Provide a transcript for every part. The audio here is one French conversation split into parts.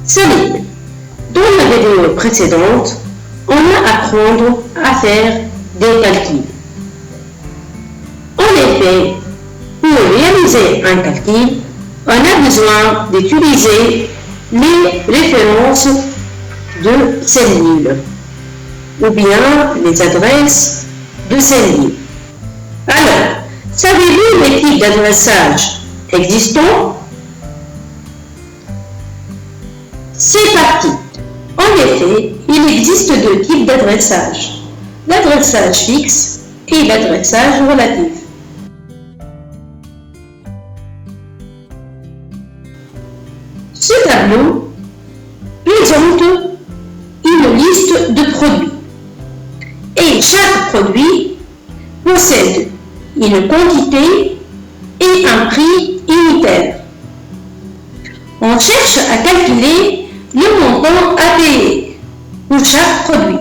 Salut! Dans la vidéo précédente, on a apprendre à faire des calculs. En effet, pour réaliser un calcul, on a besoin d'utiliser les références de cellules ou bien les adresses de cellules. Alors, savez-vous les types d'adressage existants? C'est parti. En effet, il existe deux types d'adressage, l'adressage fixe et l'adressage relatif. Ce tableau présente une liste de produits et chaque produit possède une quantité et un prix unitaire. On cherche à calculer le montant à payer pour chaque produit,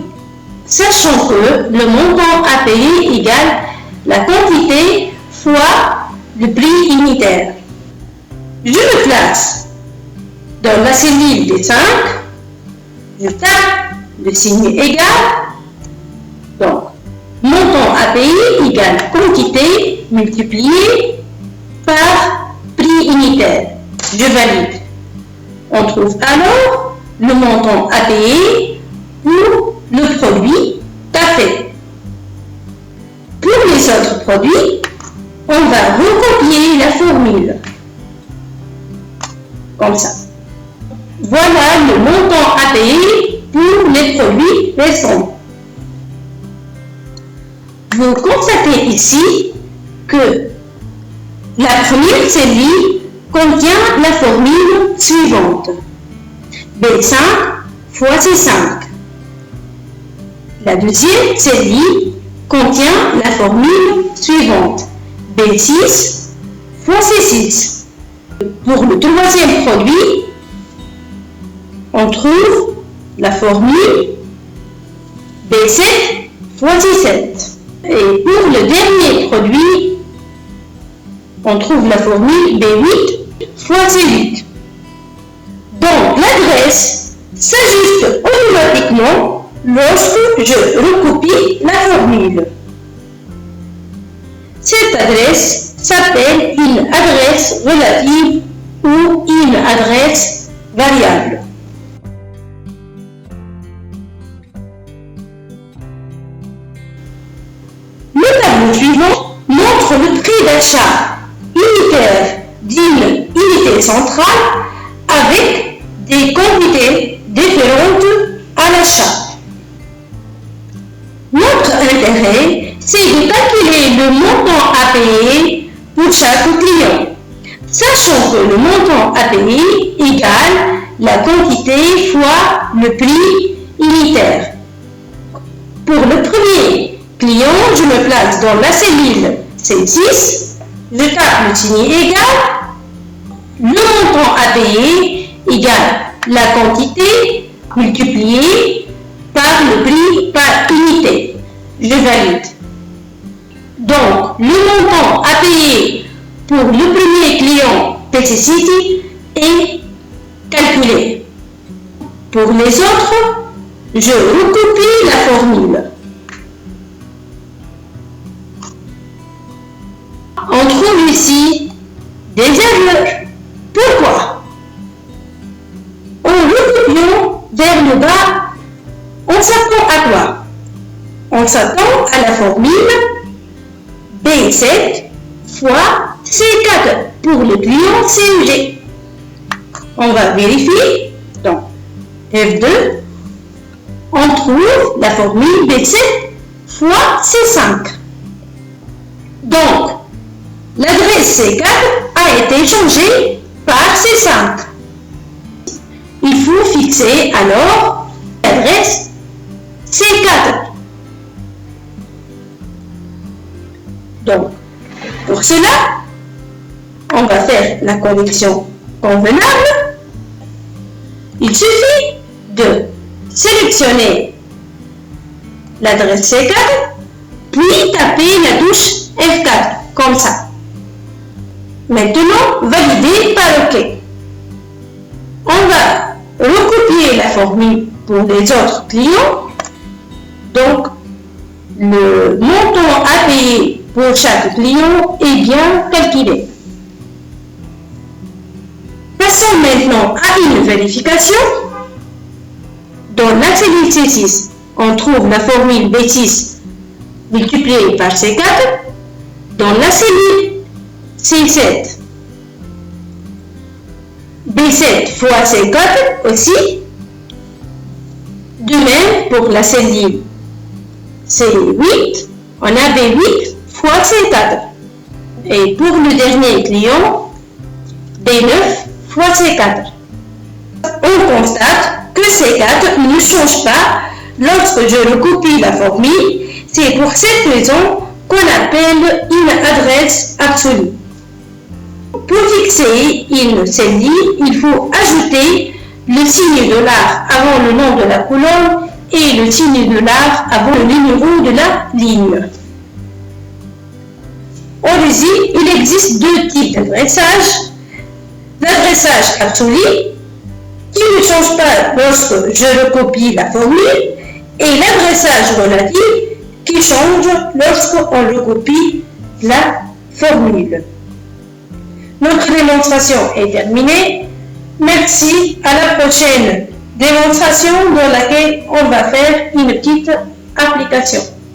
sachant que le montant à payer égale la quantité fois le prix unitaire. Je me place dans la cellule des 5, je tape le signe égal, donc montant à payer égale quantité multipliée par prix unitaire. Je valide. On trouve alors le montant à payer pour le produit café. Pour les autres produits, on va recopier la formule. Comme ça. Voilà le montant à payer pour les produits restants. Vous constatez ici que la première cellule contient la formule suivante. B5 fois C5. La deuxième cellule contient la formule suivante. B6 fois C6. Pour le troisième produit, on trouve la formule B7 fois C7. Et pour le dernier produit, on trouve la formule B8 fois C8. Donc l'adresse s'ajuste automatiquement lorsque je recopie la formule. Cette adresse s'appelle une adresse relative ou une adresse variable. Le tableau suivant montre le prix d'achat unitaire d'une unité centrale avec des quantités différentes à l'achat. Notre intérêt, c'est de calculer le montant à payer pour chaque client, sachant que le montant à payer égale la quantité fois le prix unitaire. Pour le premier client, je me place dans la cellule C6, je tape le signe égal, le montant à payer égale la quantité multipliée par le prix par unité. Je valide. Donc, le montant à payer pour le premier client PC City est calculé. Pour les autres, je recopie la formule. On trouve ici des erreurs. Pourquoi? En recopiant vers le bas, on s'attend à quoi? On s'attend à la formule B7 fois C4 pour le client CEG. On va vérifier. Donc, F2, on trouve la formule B7 fois C5. Donc, l'adresse C4 a été changée par C5. Il faut fixer alors l'adresse C4. Donc, pour cela, on va faire la connexion convenable. Il suffit de sélectionner l'adresse C4, puis taper la touche F4, comme ça. Maintenant, valider par OK. On va recopier la formule pour les autres clients. Donc, le montant à payer pour chaque client est bien calculé. Passons maintenant à une vérification. Dans l'accès C6, on trouve la formule B6 multipliée par C4. Dans la cellule C7, B7 fois C4 aussi. De même pour la cellule C8, on a B8 fois C4. Et pour le dernier client, B9 fois C4. On constate que C4 ne change pas lorsque je recopie la formule. C'est pour cette raison qu'on appelle une adresse absolue. Pour fixer une cellule, il faut ajouter le signe $, avant le nom de la colonne et le signe $, avant le numéro de la ligne. On dit, il existe deux types d'adressage. L'adressage absolu, qui ne change pas lorsque je recopie la formule, et l'adressage relatif, qui change lorsqu'on recopie la formule. Notre démonstration est terminée. Merci. À la prochaine démonstration dans laquelle on va faire une petite application.